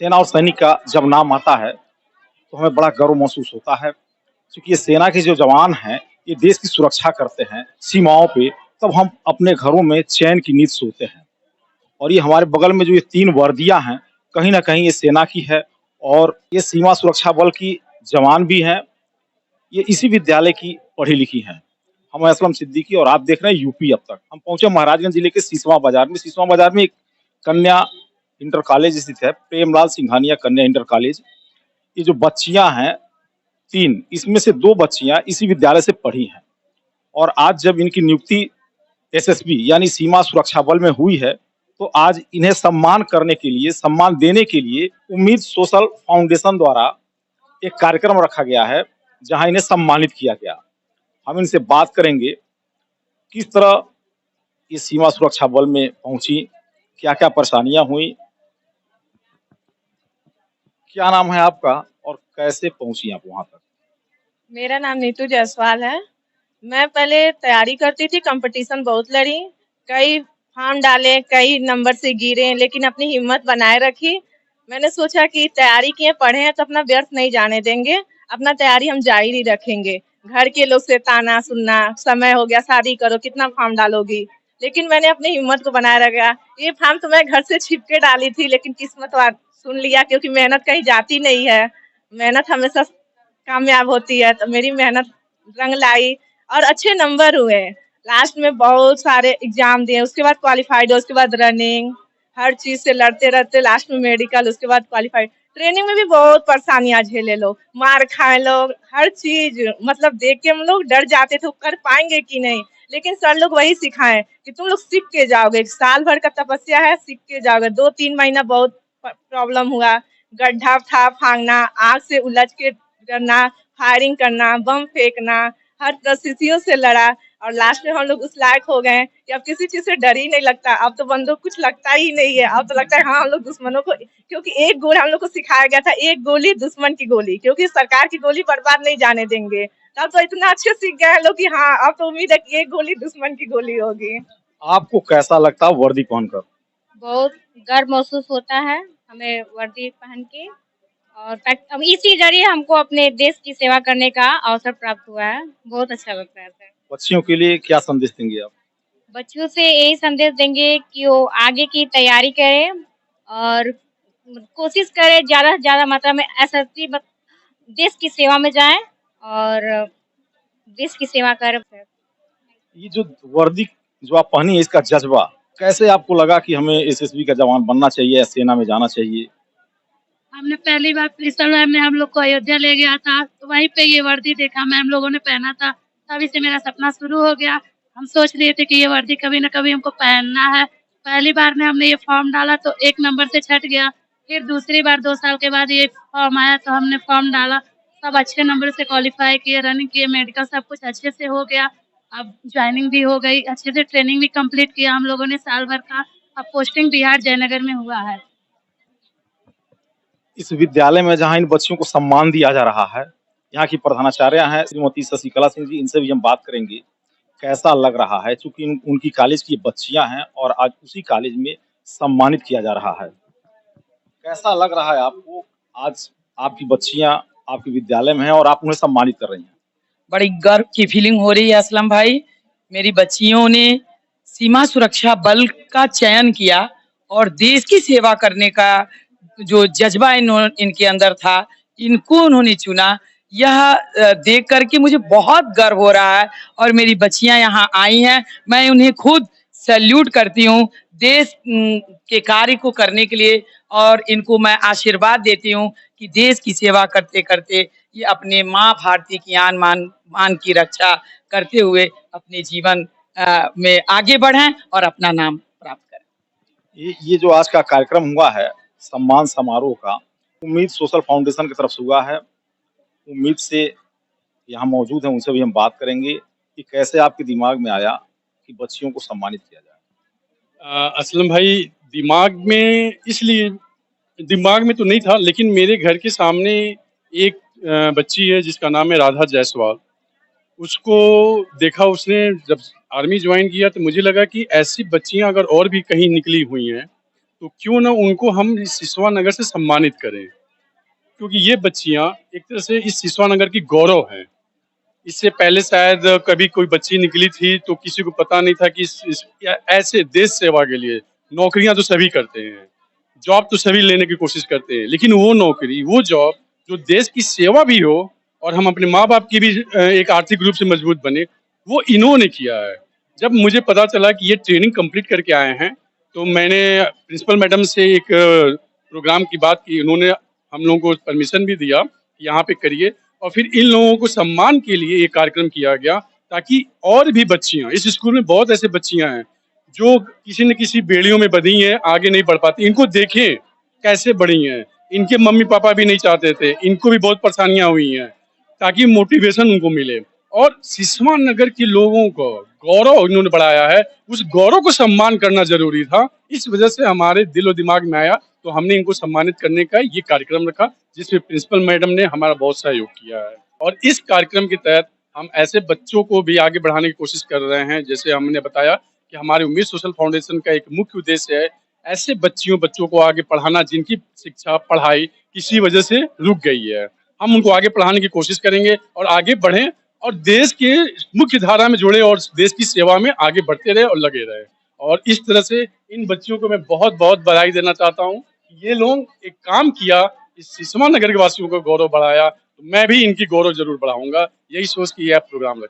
सेना और सैनिक का जब नाम आता है तो हमें बड़ा गर्व महसूस होता है, क्योंकि ये सेना के जो जवान हैं, ये देश की सुरक्षा करते हैं सीमाओं पे, तब हम अपने घरों में चैन की नींद सोते हैं। और ये हमारे बगल में जो ये 3 वर्दियाँ हैं, कहीं न कहीं ये सेना की है और ये सीमा सुरक्षा बल की जवान भी हैं। ये इसी विद्यालय की पढ़ी-लिखी हैं। हम असलम सिद्दीकी और आप देख रहे हैं यूपी अब तक। हम पहुँचे महाराजगंज जिले के सिसवा बाज़ार में। सिसवा बाज़ार में एक कन्या इंटर कॉलेज स्थित है, प्रेमलाल सिंघानिया कन्या इंटर कॉलेज। ये जो बच्चियाँ हैं 3, इसमें से 2 बच्चियाँ इसी विद्यालय से पढ़ी हैं और आज जब इनकी नियुक्ति एसएसबी यानी सीमा सुरक्षा बल में हुई है, तो आज इन्हें सम्मान करने के लिए, सम्मान देने के लिए उम्मीद सोशल फाउंडेशन द्वारा एक कार्यक्रम रखा गया है, जहां इन्हें सम्मानित किया गया। हम इनसे बात करेंगे, किस तरह ये सीमा सुरक्षा बल में पहुंची, क्या-क्या परेशानियां हुई, क्या नाम है आपका और कैसे पहुंची आप वहां तक? मेरा नाम नीतू जायसवाल है। मैं पहले तैयारी करती थी, कंपटीशन बहुत लड़ी, कई फॉर्म डाले, कई नंबर से गिरे, लेकिन अपनी हिम्मत बनाए रखी। मैंने सोचा कि तैयारी किए, पढ़े हैं तो अपना व्यर्थ नहीं जाने देंगे, अपना तैयारी हम जारी ही रखेंगे। घर के लोग से ताना सुनना, समय हो गया, शादी करो, कितना फॉर्म डालोगी? लेकिन मैंने अपनी हिम्मत को बनाए रखा। ये फॉर्म तो मैं घर से छिप के डाली थी, लेकिन किस्मत वार सुन लिया, क्योंकि मेहनत कहीं जाती नहीं है। मेहनत हमेशा कामयाब होती है, तो मेरी मेहनत रंग लाई और अच्छे नंबर हुए। लास्ट में बहुत सारे एग्जाम दिए, उसके बाद क्वालिफाइड, उसके बाद रनिंग, हर चीज से लड़ते रहते लास्ट में मेडिकल, उसके बाद क्वालिफाइड। ट्रेनिंग में भी बहुत परेशानियां झेले लोग, मार खाए लोग, हर चीज मतलब देख के हम लोग डर जाते थे कर पाएंगे कि नहीं। लेकिन सर लोग वही सिखाए कि तुम लोग सीख के जाओगे, साल भर का तपस्या है, सीख के जाओगे। 2-3 महीना बहुत प्रॉब्लम हुआ, गड्ढा था फांगना, आग से उलझ के करना, फायरिंग करना, बम फेंकना, हर परिस्थितियों से लड़ा और लास्ट में हम लोग उस लायक हो गए कि अब किसी चीज से डर ही नहीं लगता। अब तो बंदूक कुछ लगता ही नहीं है, अब तो लगता है हाँ हम लोग दुश्मनों को, क्योंकि एक गोली हम लोग को सिखाया गया था, एक गोली दुश्मन की गोली, क्योंकि सरकार की गोली बर्बाद नहीं जाने देंगे। तब तो इतना अच्छे सीख गए हैं लोग कि हाँ अब तो उम्मीद है कि एक गोली दुश्मन की गोली होगी। आपको कैसा लगता है वर्दी पहनकर? बहुत गर्व महसूस होता है हमें वर्दी पहन के, और अब इसी जरिए हमको अपने देश की सेवा करने का अवसर प्राप्त हुआ है। बहुत अच्छा लगता है सर। बच्चियों के लिए क्या संदेश देंगे आप? बच्चों से यही संदेश देंगे कि वो आगे की तैयारी करें और कोशिश करें ज्यादा से ज्यादा मात्रा में एसएससी देश की सेवा में जाएं और देश की सेवा करें। ये जो वर्दी जो आप पहनी है, इसका जज्बा कैसे आपको लगा कि हमें एसएसबी का जवान बनना चाहिए या सेना में जाना चाहिए? हमने पहली बार प्रिंसिपल मैम ने हम लोग को अयोध्या ले गया था, तो वहीं पे ये वर्दी देखा, मैम लोगों ने पहना था, तभी से मेरा सपना शुरू हो गया। हम सोच रहे थे कि ये वर्दी कभी न कभी हमको पहनना है। पहली बार में हमने ये फॉर्म डाला तो 1 नंबर से छट गया, फिर दूसरी बार 2 साल के बाद ये फॉर्म आया तो हमने फॉर्म डाला, सब अच्छे नंबर से क्वालिफाई किए, रनिंग किए, मेडिकल सब कुछ अच्छे से हो गया। अब ज्वाइनिंग भी हो गई, अच्छे से ट्रेनिंग भी कंप्लीट किया हम लोगों ने साल भर का। अब पोस्टिंग बिहार जयनगर में हुआ है। इस विद्यालय में जहाँ इन बच्चियों को सम्मान दिया जा रहा है, यहाँ की प्रधानाचार्य हैं श्रीमती शशिकला सिंह जी, इनसे भी हम बात करेंगे। कैसा लग रहा है? चूँकि उनकी कॉलेज की बच्चियाँ हैं और आज उसी कॉलेज में सम्मानित किया जा रहा है। कैसा लग रहा है आपको? आज आपकी बच्चियाँ आपके विद्यालय में हैं और आप उन्हें सम्मानित कर रही हैं। बड़ी गर्व की फीलिंग हो रही है असलम भाई। मेरी बच्चियों ने सीमा सुरक्षा बल का चयन किया और देश की सेवा करने का जो जज्बा इनके अंदर था, इनको उन्होंने चुना। यह देख करके मुझे बहुत गर्व हो रहा है और मेरी बच्चियां यहाँ आई हैं, मैं उन्हें खुद सैल्यूट करती हूँ देश के कार्य को करने के लिए, और इनको मैं आशीर्वाद देती हूँ कि देश की सेवा करते करते ये अपने माँ भारती की आन मान की रक्षा करते हुए अपने जीवन में आगे बढ़ें और अपना नाम प्राप्त करें। ये जो आज का कार्यक्रम हुआ है सम्मान समारोह का, उम्मीद सोशल फाउंडेशन की तरफ से हुआ है। उम्मीद से यहाँ मौजूद हैं, उनसे भी हम बात करेंगे कि कैसे आपके दिमाग में आया कि बच्चियों को सम्मानित किया जाए। असलम भाई, दिमाग में तो नहीं था, लेकिन मेरे घर के सामने एक बच्ची है जिसका नाम है राधा जायसवाल। उसको देखा, उसने जब आर्मी ज्वाइन किया तो मुझे लगा कि ऐसी बच्चियां अगर और भी कहीं निकली हुई हैं तो क्यों ना उनको हम इस सिसवा नगर से सम्मानित करें, क्योंकि ये बच्चियां एक तरह से इस सिसवा नगर की गौरव हैं। इससे पहले शायद कभी कोई बच्ची निकली थी तो किसी को पता नहीं था कि ऐसे देश सेवा के लिए नौकरियां तो सभी करते हैं, जॉब तो सभी लेने की कोशिश करते हैं, लेकिन वो नौकरी, वो जॉब जो देश की सेवा भी हो और हम अपने माँ बाप की भी एक आर्थिक रूप से मजबूत बने, वो इन्होंने किया है। जब मुझे पता चला कि ये ट्रेनिंग कंप्लीट करके आए हैं, तो मैंने प्रिंसिपल मैडम से एक प्रोग्राम की बात की। उन्होंने हम लोगों को परमिशन भी दिया कि यहाँ पे करिए, और फिर इन लोगों को सम्मान के लिए एक कार्यक्रम किया गया, ताकि और भी बच्चियां, इस स्कूल में बहुत ऐसे बच्चियां हैं जो किसी न किसी बेड़ियों में बंधी हैं, आगे नहीं बढ़ पाती। इनको देखें कैसे बढ़ी हैं, इनके मम्मी पापा भी नहीं चाहते थे, इनको भी बहुत परेशानियां हुई हैं, ताकि मोटिवेशन उनको मिले। और सिसवा नगर के लोगों को गौरव इन्होंने बढ़ाया है, उस गौरव को सम्मान करना जरूरी था। इस वजह से हमारे दिल और दिमाग में आया, तो हमने इनको सम्मानित करने का ये कार्यक्रम रखा, जिसमें प्रिंसिपल मैडम ने हमारा बहुत सहयोग किया है। और इस कार्यक्रम के तहत हम ऐसे बच्चों को भी आगे बढ़ाने की कोशिश कर रहे हैं। जैसे हमने बताया कि हमारे उम्मीद सोशल फाउंडेशन का एक मुख्य उद्देश्य है ऐसे बच्चों को आगे पढ़ाना जिनकी शिक्षा पढ़ाई किसी वजह से रुक गई है। हम उनको आगे पढ़ाने की कोशिश करेंगे और आगे बढ़ें और देश के मुख्य धारा में जुड़े और देश की सेवा में आगे बढ़ते रहे और लगे रहे। और इस तरह से इन बच्चियों को मैं बहुत बहुत बधाई देना चाहता हूँ। ये लोग एक काम किया, इस सिसवा नगर के वासियों को गौरव बढ़ाया, तो मैं भी इनकी गौरव जरूर बढ़ाऊंगा। यही सोच के यह प्रोग्राम रखा।